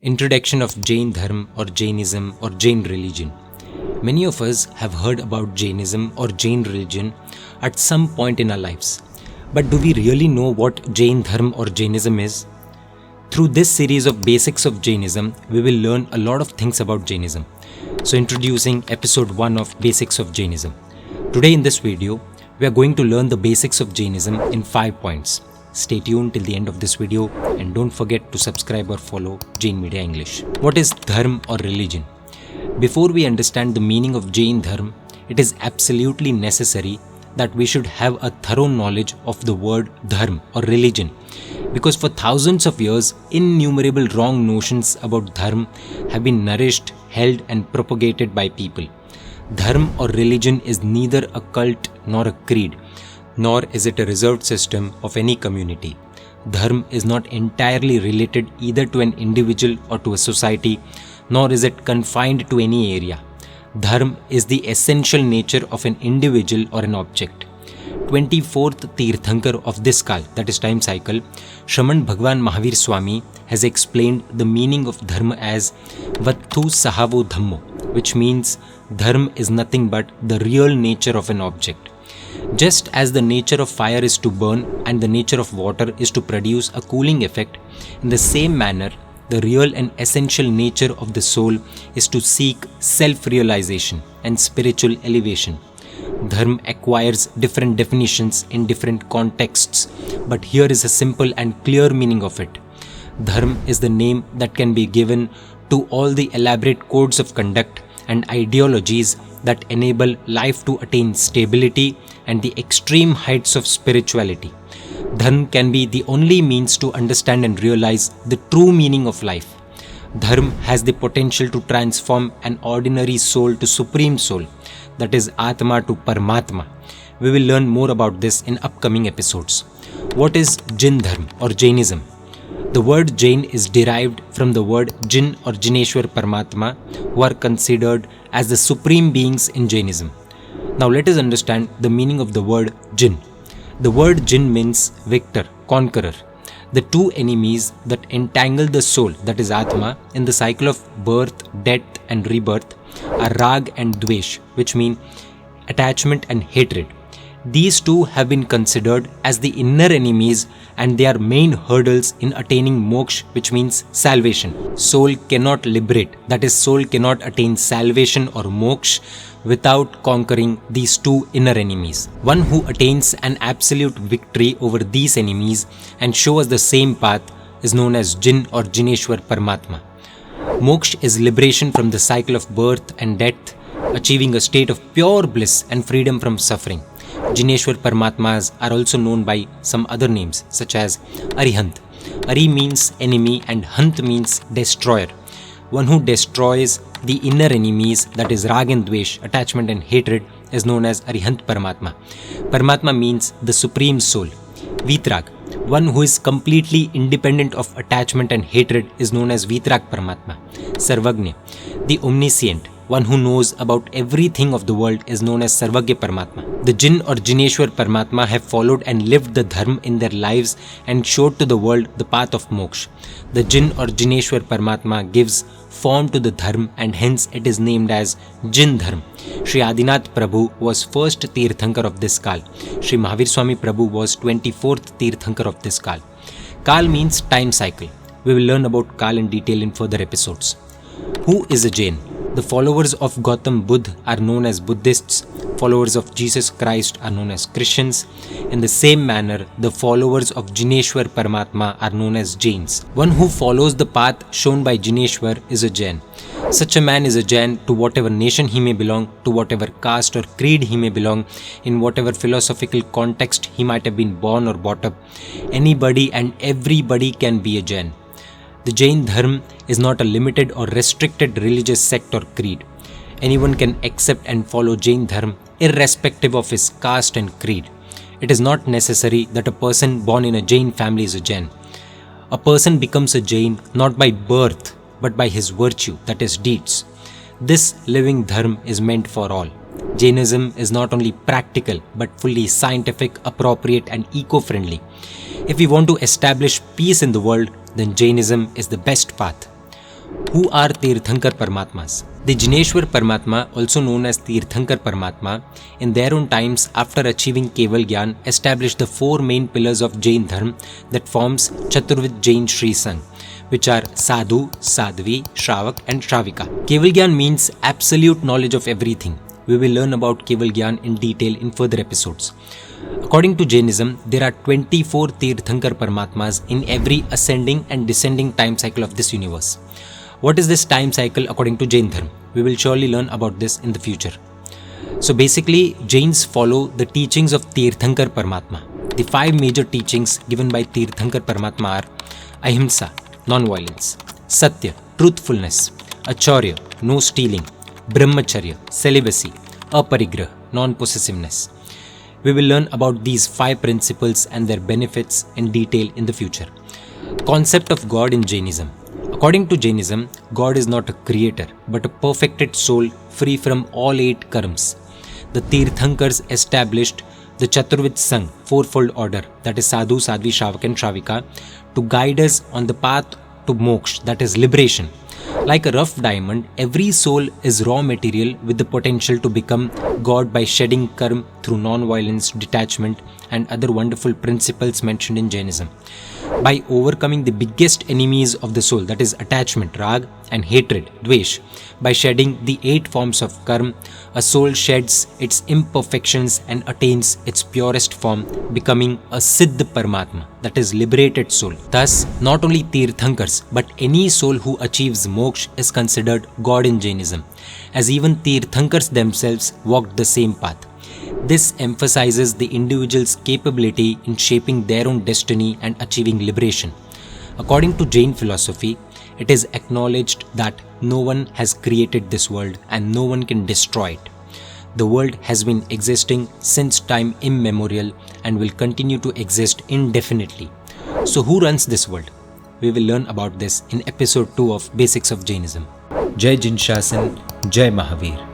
Introduction of Jain Dharm or Jainism or Jain religion. Many of us have heard about Jainism or Jain religion at some point in our lives. But do we really know what Jain Dharm or Jainism is? Through this series of basics of Jainism, we will learn a lot of things about Jainism. So introducing episode 1 of Basics of Jainism. Today in this video, we are going to learn the basics of Jainism in 5 points. Stay tuned till the end of this video and don't forget to subscribe or follow Jain Media English. What is Dharm or religion? Before we understand the meaning of Jain Dharm, it is absolutely necessary that we should have a thorough knowledge of the word Dharm or religion, because for thousands of years, innumerable wrong notions about Dharm have been nourished, held and propagated by people. Dharm or religion is neither a cult nor a creed, nor is it a reserved system of any community. Dharm is not entirely related either to an individual or to a society, nor is it confined to any area. Dharm is the essential nature of an individual or an object. 24th Tirthankar of this Kal, that is time cycle, Shraman Bhagwan Mahavir Swami has explained the meaning of Dharma as Vattu Sahavo Dhammo, which means Dharm is nothing but the real nature of an object. Just as the nature of fire is to burn and the nature of water is to produce a cooling effect, in the same manner, the real and essential nature of the soul is to seek self-realization and spiritual elevation. Dharma acquires different definitions in different contexts, but here is a simple and clear meaning of it. Dharma is the name that can be given to all the elaborate codes of conduct and ideologies that enable life to attain stability and the extreme heights of spirituality. Dharma can be the only means to understand and realize the true meaning of life. Dharma has the potential to transform an ordinary soul to supreme soul, that is Atma to Paramatma. We will learn more about this in upcoming episodes. What is Jain Dharm or Jainism? The word Jain is derived from the word Jin or Jineshwar Paramatma, who are considered as the supreme beings in Jainism. Now let us understand the meaning of the word Jin. The word Jin means victor, conqueror. The two enemies that entangle the soul, that is Atma, in the cycle of birth, death and rebirth are Rag and Dvesh, which mean attachment and hatred. These two have been considered as the inner enemies and they are main hurdles in attaining moksha, which means salvation. Soul cannot liberate, that is, soul cannot attain salvation or moksha without conquering these two inner enemies. One who attains an absolute victory over these enemies and shows the same path is known as Jin or Jineshwar Paramatma. Moksha is liberation from the cycle of birth and death, achieving a state of pure bliss and freedom from suffering. Jineshwar Paramatmas are also known by some other names such as Arihant. Ari means enemy and Hant means destroyer. One who destroys the inner enemies, that is Rag and Dvesh, attachment and hatred, is known as Arihant Paramatma. Paramatma means the supreme soul. Vitrag, one who is completely independent of attachment and hatred, is known as Vitrag Paramatma. Sarvagnya, the omniscient, one who knows about everything of the world, is known as Sarvagya Paramatma. The Jin or Jineshwar Paramatma have followed and lived the Dharma in their lives and showed to the world the path of moksha. The Jin or Jineshwar Paramatma gives form to the Dharma and hence it is named as Jain Dharm. Sri Adinath Prabhu was first Tirthankar of this Kal. Sri Mahavir Swami Prabhu was 24th Tirthankar of this Kal. Kal means time cycle. We will learn about Kal in detail in further episodes. Who is a Jain? The followers of Gautam Buddha are known as Buddhists. Followers of Jesus Christ are known as Christians. In the same manner, the followers of Jineshwar Paramatma are known as Jains. One who follows the path shown by Jineshwar is a Jain. Such a man is a Jain to whatever nation he may belong, to whatever caste or creed he may belong, in whatever philosophical context he might have been born or brought up. Anybody and everybody can be a Jain. The Jain Dharm is not a limited or restricted religious sect or creed. Anyone can accept and follow Jain Dharm irrespective of his caste and creed. It is not necessary that a person born in a Jain family is a Jain. A person becomes a Jain not by birth but by his virtue, that is deeds. This living Dharm is meant for all. Jainism is not only practical but fully scientific, appropriate and eco-friendly. If we want to establish peace in the world, then Jainism is the best path. Who are Tirthankar Paramatmas? The Jineshwar Paramatma, also known as Tirthankar Paramatma, in their own times after achieving Keval Gyan, established the four main pillars of Jain Dharm that forms Chaturvid Jain Shri Sangh, which are Sadhu, Sadhvi, Shravak and Shravika. Keval Gyan means absolute knowledge of everything. We will learn about Keval Gyan in detail in further episodes. According to Jainism, there are 24 Tirthankar Paramatmas in every ascending and descending time cycle of this universe. What is this time cycle according to Jain Dharm? We will surely learn about this in the future. So basically, Jains follow the teachings of Tirthankar Paramatma. The 5 major teachings given by Tirthankar Paramatma are Ahimsa, non-violence; Satya, truthfulness; Acharya, no stealing; Brahmacharya, celibacy; Aparigrah, non-possessiveness. We will learn about these 5 principles and their benefits in detail in the future. Concept of God in Jainism. According to Jainism, God is not a creator but a perfected soul free from all 8 karmas. The Tirthankars established the Chaturvid Sangh, fourfold order, that is Sadhu, Sadhvi, Shravak and Shravika, to guide us on the path to moksha, that is liberation. Like a rough diamond, every soul is raw material with the potential to become God by shedding karma through non-violence, detachment and other wonderful principles mentioned in Jainism. By overcoming the biggest enemies of the soul, that is attachment, rag, and hatred, dvesh, by shedding the 8 forms of karma, a soul sheds its imperfections and attains its purest form, becoming a Siddha Paramatma, that is liberated soul. Thus, not only Tirthankars, but any soul who achieves moksha is considered God in Jainism, as even Tirthankars themselves walked the same path. This emphasizes the individual's capability in shaping their own destiny and achieving liberation. According to Jain philosophy, it is acknowledged that no one has created this world and no one can destroy it. The world has been existing since time immemorial and will continue to exist indefinitely. So who runs this world? We will learn about this in episode 2 of Basics of Jainism. Jai Jinshasan, Jai Mahavir.